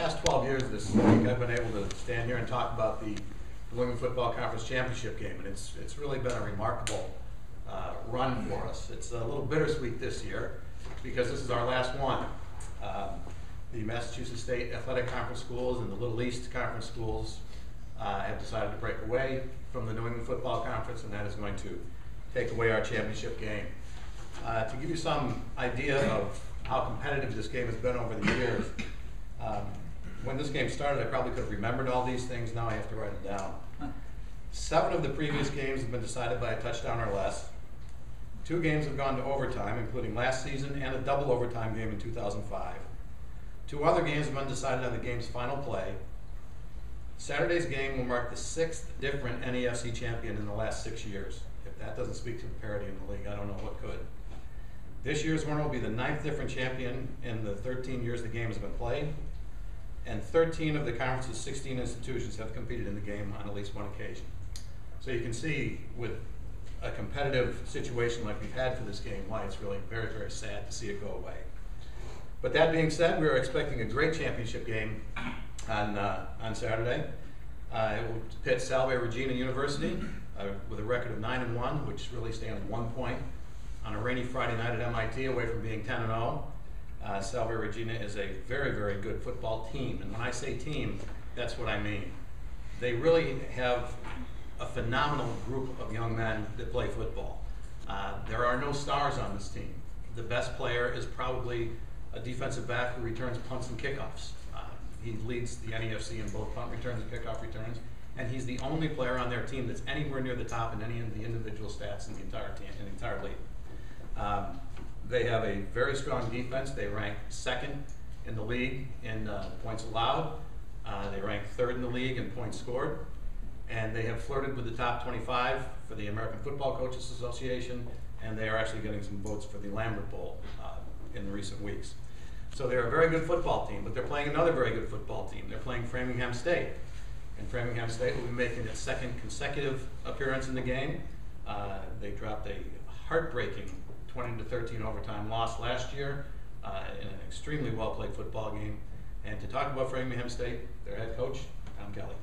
last 12 years this week, I've been able to stand here and talk about the New England Football Conference Championship game, and it's really been a remarkable run for us. It's a little bittersweet this year because this is our last one. The Massachusetts State Athletic Conference schools and the Little East Conference schools have decided to break away from the New England Football Conference, and that is going to take away our championship game. To give you some idea of how competitive this game has been over the years, when this game started, I probably could have remembered all these things. Now I have to write them down. 7 of the previous games have been decided by a touchdown or less. 2 games have gone to overtime, including last season and a double overtime game in 2005. 2 other games have been decided on the game's final play. Saturday's game will mark the 6th different NEFC champion in the last 6 years. If that doesn't speak to the parity in the league, I don't know what could. This year's winner will be the 9th different champion in the 13 years the game has been played, and 13 of the conference's 16 institutions have competed in the game on at least one occasion. So you can see with a competitive situation like we've had for this game, why it's really very, very sad to see it go away. But that being said, we are expecting a great championship game on Saturday. It will pit Salve Regina University with a record of 9-1, which really stands 1 point on a rainy Friday night at MIT, away from being 10-0. Salve Regina is a very, very good football team, and when I say team, that's what I mean. They really have a phenomenal group of young men that play football. There are no stars on this team. The best player is probably a defensive back who returns punts and kickoffs. He leads the NEFC in both punt returns and kickoff returns, and he's the only player on their team that's anywhere near the top in any of the individual stats in the entire league. They have a very strong defense. They rank 2nd in the league in points allowed. They rank 3rd in the league in points scored. And they have flirted with the top 25 for the American Football Coaches Association, and they are actually getting some votes for the Lambert Bowl in recent weeks. So they're a very good football team, but they're playing another very good football team. They're playing Framingham State. And Framingham State will be making its 2nd consecutive appearance in the game. They dropped a heartbreaking 20-13 overtime loss last year in an extremely well-played football game. And to talk about Framingham State, their head coach, Tom Kelly.